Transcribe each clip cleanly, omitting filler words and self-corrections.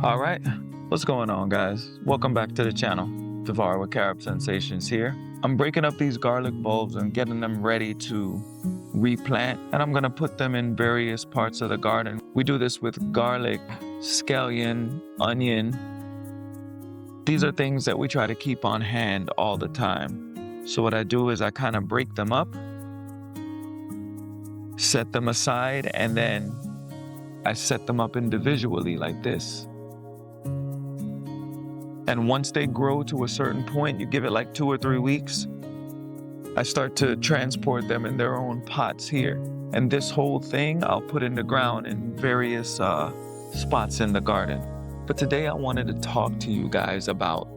All right, what's going on, guys? Welcome back to the channel. Devar with Carib Sunsations here. I'm breaking up these garlic bulbs and getting them ready to replant, and I'm gonna put them in various parts of the garden. We do this with garlic, scallion, onion. These are things that we try to keep on hand all the time. So what I do is I kind of break them up, set them aside, and then I set them up individually like this. And once they grow to a certain point, you give it like 2 or 3 weeks, I start to transport them in their own pots here. And this whole thing, I'll put in the ground in various spots in the garden. But today I wanted to talk to you guys about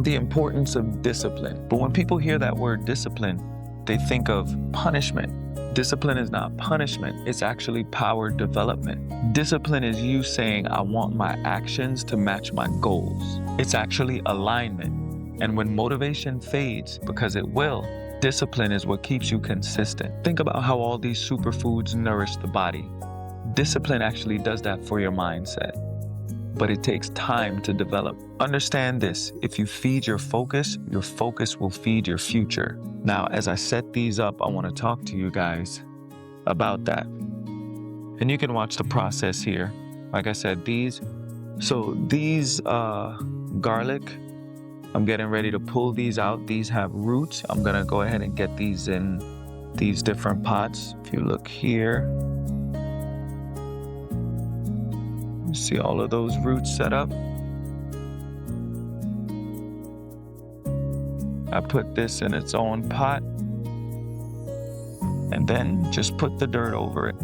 the importance of discipline. But when people hear that word discipline, they think of punishment. Discipline is not punishment, it's actually power development. Discipline is you saying, I want my actions to match my goals. It's actually alignment. And when motivation fades, because it will, discipline is what keeps you consistent. Think about how all these superfoods nourish the body. Discipline actually does that for your mindset, but it takes time to develop. Understand this, if you feed your focus will feed your future. Now, as I set these up, I want to talk to you guys about that. And you can watch the process here. Like I said, these garlic, I'm getting ready to pull these out. These have roots. I'm gonna go ahead and get these in these different pots. If you look here, you see all of those roots set up. I put this in its own pot and then just put the dirt over it.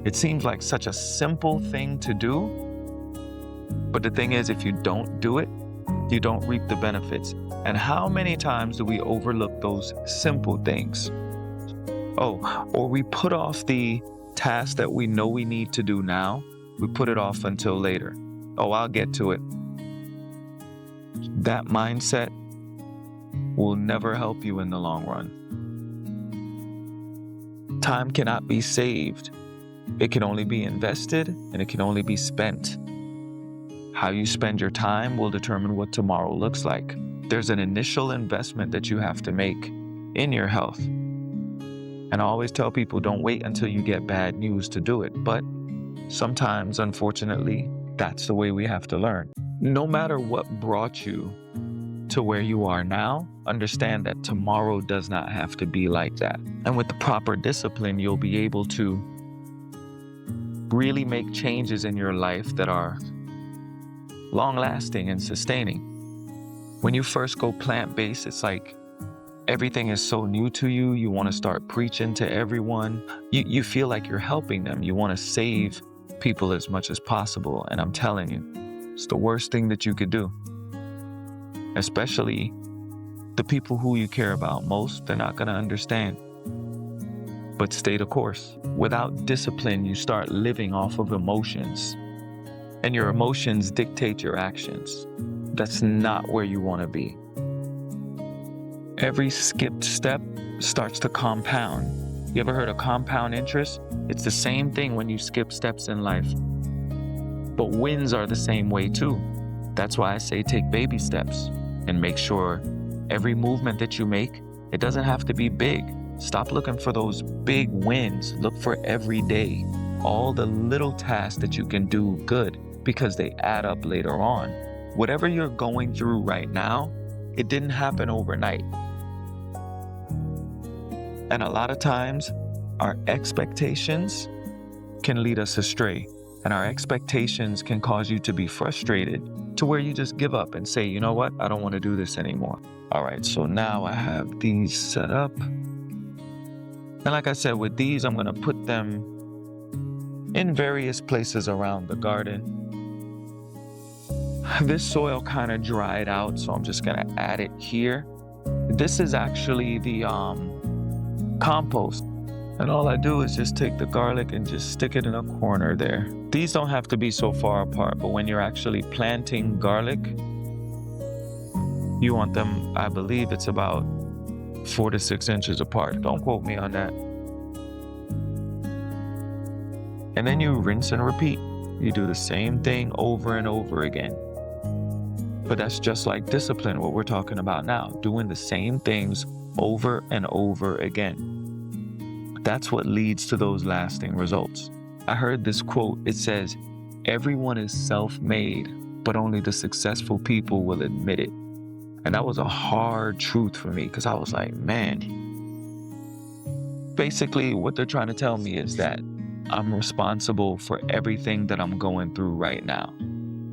It seems like such a simple thing to do, but the thing is, if you don't do it, you don't reap the benefits. And how many times do we overlook those simple things? Oh, or we put off the task that we know we need to do now. We put it off until later. Oh, I'll get to it. That mindset will never help you in the long run. Time cannot be saved. It can only be invested, and it can only be spent. How you spend your time will determine what tomorrow looks like. There's an initial investment that you have to make in your health. And I always tell people, don't wait until you get bad news to do it. But sometimes, unfortunately, that's the way we have to learn. No matter what brought you to where you are now, understand that tomorrow does not have to be like that. And with the proper discipline, you'll be able to really make changes in your life that are long-lasting and sustaining. When you first go plant-based, it's like everything is so new to you. You want to start preaching to everyone. You feel like you're helping them. You want to save people as much as possible. And I'm telling you, it's the worst thing that you could do. Especially the people who you care about most, they're not going to understand. But stay the course. Without discipline, you start living off of emotions. And your emotions dictate your actions. That's not where you want to be. Every skipped step starts to compound. You ever heard of compound interest? It's the same thing when you skip steps in life. But wins are the same way too. That's why I say take baby steps and make sure every movement that you make, it doesn't have to be big. Stop looking for those big wins. Look for every day, all the little tasks that you can do good, because they add up later on. Whatever you're going through right now, it didn't happen overnight. And a lot of times, our expectations can lead us astray. And our expectations can cause you to be frustrated to where you just give up and say, you know what, I don't want to do this anymore. All right, so now I have these set up. And like I said, with these, I'm going to put them in various places around the garden. This soil kind of dried out, so I'm just going to add it here. This is actually the compost. And all I do is just take the garlic and just stick it in a corner there. These don't have to be so far apart, but when you're actually planting garlic, you want them, I believe it's about 4 to 6 inches apart. Don't quote me on that. And then you rinse and repeat. You do the same thing over and over again. But that's just like discipline, what we're talking about now, doing the same things over and over again. That's what leads to those lasting results. I heard this quote. It says, "Everyone is self-made, but only the successful people will admit it." And that was a hard truth for me, because I was like, man, basically what they're trying to tell me is that I'm responsible for everything that I'm going through right now.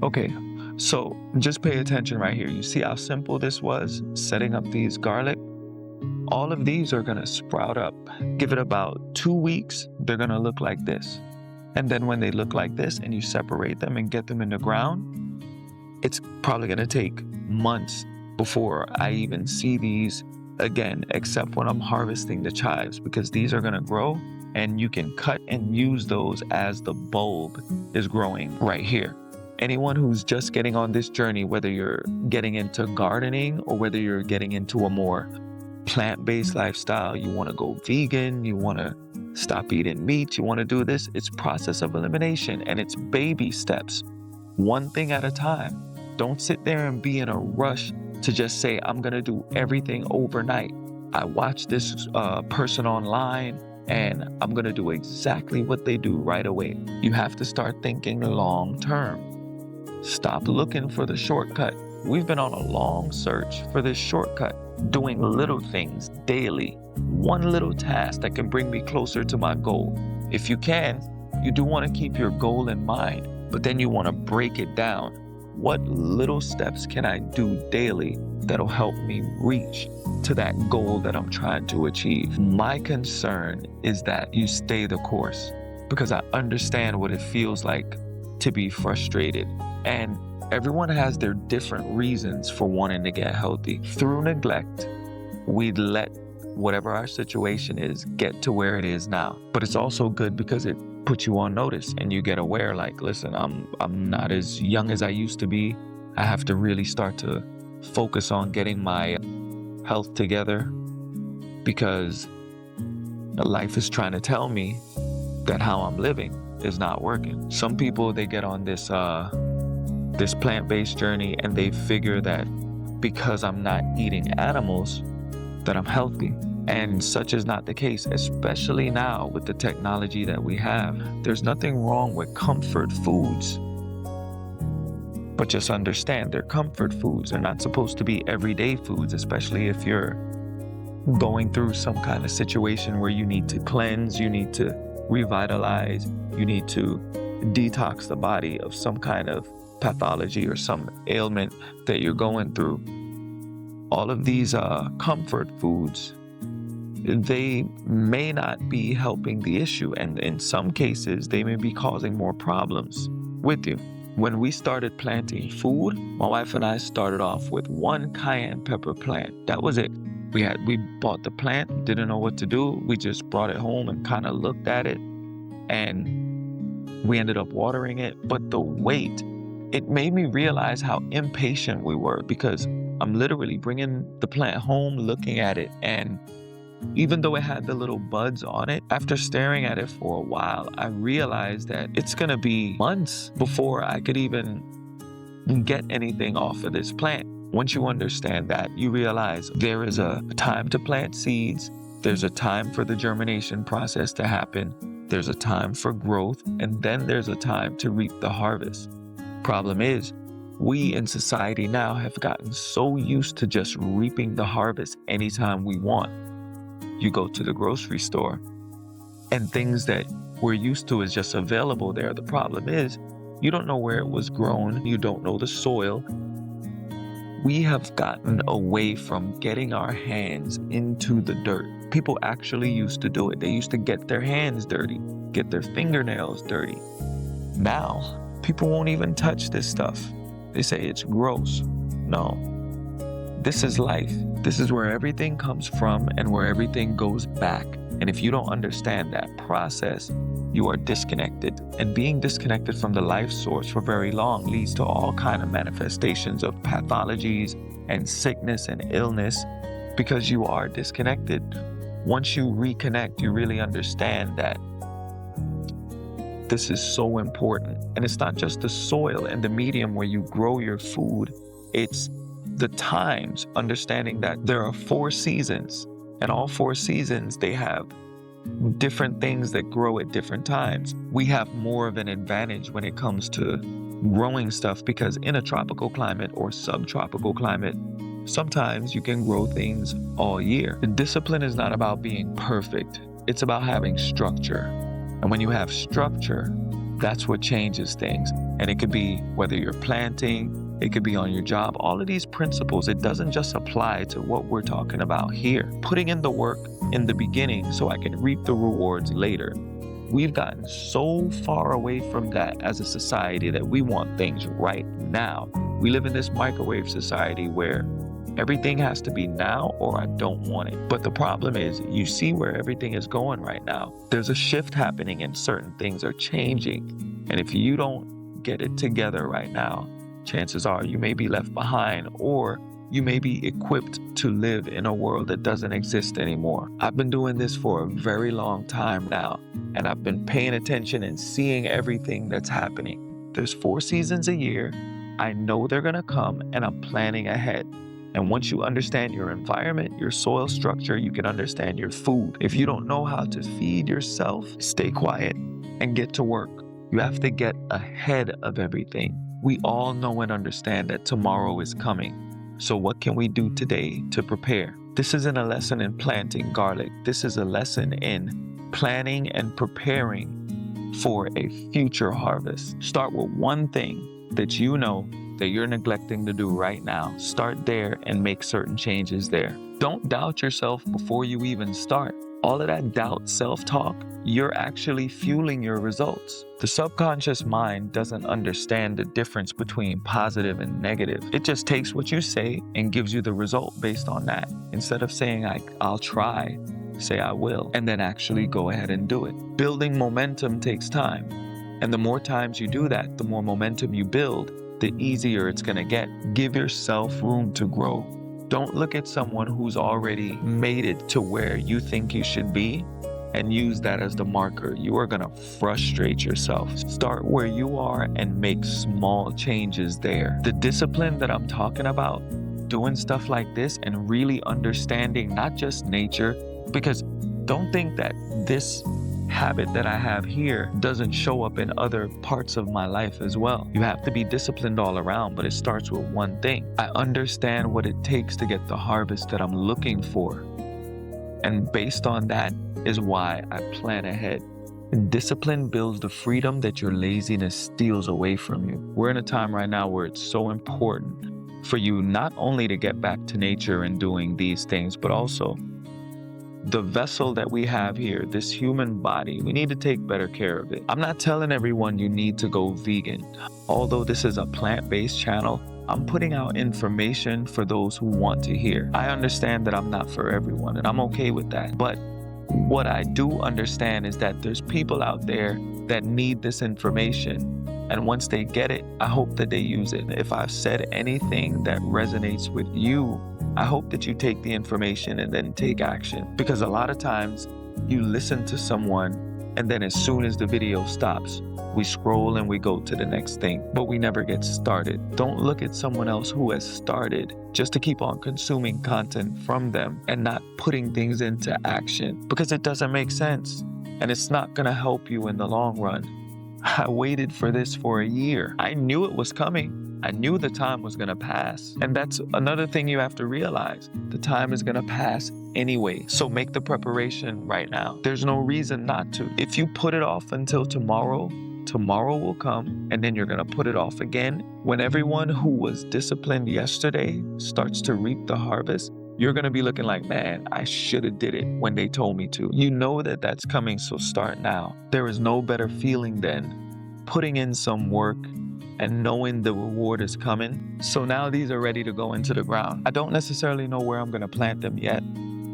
Okay, so just pay attention right here. You see how simple this was, setting up these garlic? All of these are gonna sprout up. Give it about 2 weeks, they're gonna look like this. And then when they look like this and you separate them and get them in the ground, it's probably gonna take months before I even see these again, except when I'm harvesting the chives, because these are gonna grow and you can cut and use those as the bulb is growing right here. Anyone who's just getting on this journey, whether you're getting into gardening or whether you're getting into a more plant-based lifestyle, you wanna go vegan, you wanna stop eating meat, you wanna do this, it's process of elimination and it's baby steps, one thing at a time. Don't sit there and be in a rush to just say, I'm gonna do everything overnight. I watched this person online and I'm gonna do exactly what they do right away. You have to start thinking long term. Stop looking for the shortcut. We've been on a long search for this shortcut, doing little things daily, one little task that can bring me closer to my goal. If you can, you do want to keep your goal in mind, but then you want to break it down. What little steps can I do daily that'll help me reach to that goal that I'm trying to achieve? My concern is that you stay the course, because I understand what it feels like to be frustrated. And everyone has their different reasons for wanting to get healthy. Through neglect, we let whatever our situation is get to where it is now. But it's also good because it puts you on notice and you get aware, like, listen, I'm not as young as I used to be. I have to really start to focus on getting my health together, because life is trying to tell me that how I'm living is not working. Some people, they get on this plant-based journey and they figure that because I'm not eating animals that I'm healthy. And such is not the case, especially now with the technology that we have. There's nothing wrong with comfort foods. But just understand, they're comfort foods. They're not supposed to be everyday foods, especially if you're going through some kind of situation where you need to cleanse, you need to revitalize, you need to detox the body of some kind of pathology or some ailment that you're going through. All of these comfort foods, they may not be helping the issue, and in some cases they may be causing more problems with you. When we started planting food, my wife and I started off with one cayenne pepper plant. That was it. We bought the plant, didn't know what to do. We just brought it home and kind of looked at it, and we ended up watering it. But the weight, it made me realize how impatient we were, because I'm literally bringing the plant home, looking at it, and even though it had the little buds on it, after staring at it for a while, I realized that it's gonna be months before I could even get anything off of this plant. Once you understand that, you realize there is a time to plant seeds, there's a time for the germination process to happen, there's a time for growth, and then there's a time to reap the harvest. Problem is, we in society now have gotten so used to just reaping the harvest anytime we want. You go to the grocery store and things that we're used to is just available there. The problem is, you don't know where it was grown, you don't know the soil. We have gotten away from getting our hands into the dirt. People actually used to do it. They used to get their hands dirty, get their fingernails dirty. Now, people won't even touch this stuff. They say it's gross. No, this is life. This is where everything comes from and where everything goes back. And if you don't understand that process, you are disconnected. And being disconnected from the life source for very long leads to all kinds of manifestations of pathologies and sickness and illness, because you are disconnected. Once you reconnect, you really understand that this is so important. And it's not just the soil and the medium where you grow your food, it's the times, understanding that there are 4 seasons, and all 4 seasons, they have different things that grow at different times. We have more of an advantage when it comes to growing stuff because in a tropical climate or subtropical climate, sometimes you can grow things all year. The discipline is not about being perfect. It's about having structure. And when you have structure, that's what changes things. And it could be whether you're planting, it could be on your job. All of these principles, it doesn't just apply to what we're talking about here. Putting in the work in the beginning so I can reap the rewards later. We've gotten so far away from that as a society that we want things right now. We live in this microwave society where everything has to be now or I don't want it. But the problem is, you see where everything is going right now. There's a shift happening and certain things are changing. And if you don't get it together right now, chances are you may be left behind, or you may be equipped to live in a world that doesn't exist anymore. I've been doing this for a very long time now, and I've been paying attention and seeing everything that's happening. There's 4 seasons a year. I know they're gonna come, and I'm planning ahead. And once you understand your environment, your soil structure, you can understand your food. If you don't know how to feed yourself, stay quiet and get to work. You have to get ahead of everything. We all know and understand that tomorrow is coming. So what can we do today to prepare? This isn't a lesson in planting garlic. This is a lesson in planning and preparing for a future harvest. Start with one thing that you know that you're neglecting to do right now. Start there and make certain changes there. Don't doubt yourself before you even start. All of that doubt, self-talk, you're actually fueling your results. The subconscious mind doesn't understand the difference between positive and negative. It just takes what you say and gives you the result based on that. Instead of saying, I'll try, say I will, and then actually go ahead and do it. Building momentum takes time. And the more times you do that, the more momentum you build, the easier it's gonna get. Give yourself room to grow. Don't look at someone who's already made it to where you think you should be and use that as the marker. You are gonna frustrate yourself. Start where you are and make small changes there. The discipline that I'm talking about, doing stuff like this and really understanding not just nature, because don't think that this habit that I have here doesn't show up in other parts of my life as well. You have to be disciplined all around, but it starts with one thing. I understand what it takes to get the harvest that I'm looking for. And based on that is why I plan ahead. And discipline builds the freedom that your laziness steals away from you. We're in a time right now where it's so important for you not only to get back to nature and doing these things, but also the vessel that we have here, this human body, we need to take better care of it. I'm not telling everyone you need to go vegan. Although this is a plant-based channel, I'm putting out information for those who want to hear. I understand that I'm not for everyone, and I'm okay with that. But what I do understand is that there's people out there that need this information. And once they get it, I hope that they use it. If I've said anything that resonates with you, I hope that you take the information and then take action. Because a lot of times you listen to someone and then as soon as the video stops, we scroll and we go to the next thing, but we never get started. Don't look at someone else who has started just to keep on consuming content from them and not putting things into action, because it doesn't make sense and it's not gonna help you in the long run. I waited for this for a year. I knew it was coming. I knew the time was gonna pass. And that's another thing you have to realize. The time is gonna pass anyway. So make the preparation right now. There's no reason not to. If you put it off until tomorrow, tomorrow will come and then you're gonna put it off again. When everyone who was disciplined yesterday starts to reap the harvest, you're gonna be looking like, man, I should have did it when they told me to. You know that that's coming, so start now. There is no better feeling than putting in some work and knowing the reward is coming. So now these are ready to go into the ground. I don't necessarily know where I'm gonna plant them yet.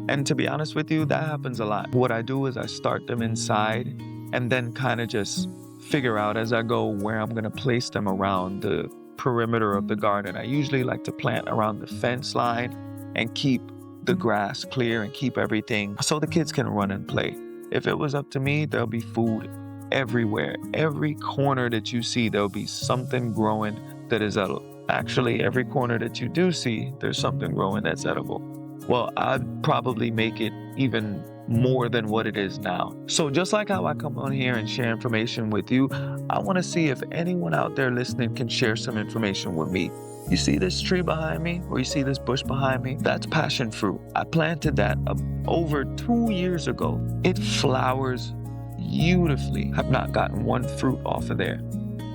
And to be honest with you, that happens a lot. What I do is I start them inside and then kind of just figure out as I go where I'm gonna place them around the perimeter of the garden. I usually like to plant around the fence line and keep the grass clear and keep everything so the kids can run and play. If it was up to me, there'll be food everywhere. Every corner that you see, there'll be something growing that is edible. Actually, every corner that you do see, there's something growing that's edible. Well, I'd probably make it even more than what it is now. So just like how I come on here and share information with you, I want to see if anyone out there listening can share some information with me. You see this tree behind me, or you see this bush behind me? That's passion fruit. I planted that over 2 years ago. It flowers beautifully. I've not gotten one fruit off of there.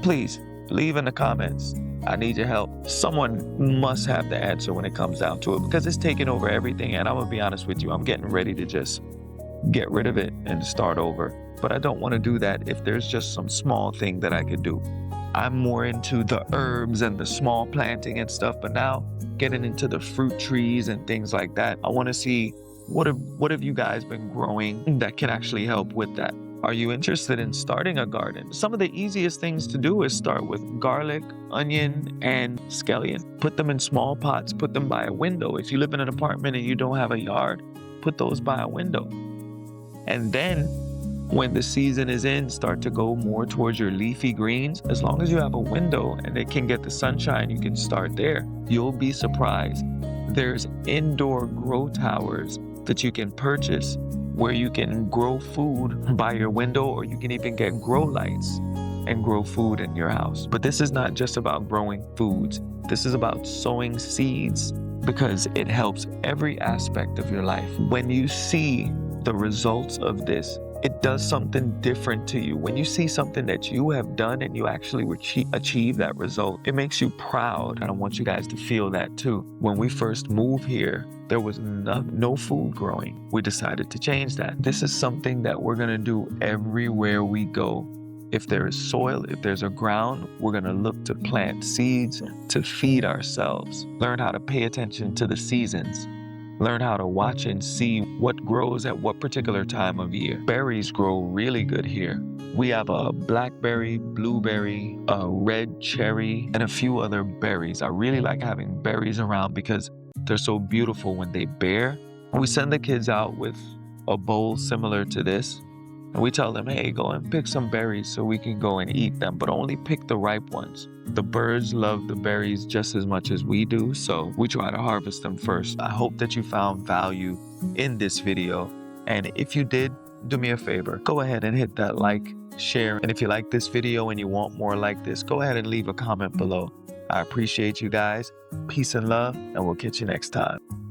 Please leave in the comments. I need your help. Someone must have the answer when it comes down to it, because it's taking over everything. And I'm gonna be honest with you, I'm getting ready to just get rid of it and start over. But I don't want to do that if there's just some small thing that I could do. I'm more into the herbs and the small planting and stuff, but now getting into the fruit trees and things like that, I want to see what have you guys been growing that can actually help with that. Are you interested in starting a garden? Some of the easiest things to do is start with garlic, onion, and scallion. Put them in small pots, put them by a window. If you live in an apartment and you don't have a yard, put those by a window. And then when the season is in, start to go more towards your leafy greens. As long as you have a window and it can get the sunshine, you can start there. You'll be surprised. There's indoor grow towers that you can purchase where you can grow food by your window, or you can even get grow lights and grow food in your house. But this is not just about growing foods. This is about sowing seeds, because it helps every aspect of your life. When you see the results of this, it does something different to you. When you see something that you have done and you actually achieve that result, it makes you proud. And I want you guys to feel that too. When we first moved here, there was no food growing. We decided to change that. This is something that we're gonna do everywhere we go. If there is soil, if there's a ground, we're gonna look to plant seeds to feed ourselves. Learn how to pay attention to the seasons. Learn how to watch and see what grows at what particular time of year. Berries grow really good here. We have a blackberry, blueberry, a red cherry, and a few other berries. I really like having berries around because they're so beautiful when they bear. We send the kids out with a bowl similar to this, and we tell them, hey, go and pick some berries so we can go and eat them, but only pick the ripe ones. The birds love the berries just as much as we do, so we try to harvest them first. I hope that you found value in this video, and if you did, do me a favor, go ahead and hit that like, share, and if you like this video and you want more like this, go ahead and leave a comment below. I appreciate you guys. Peace and love, and we'll catch you next time.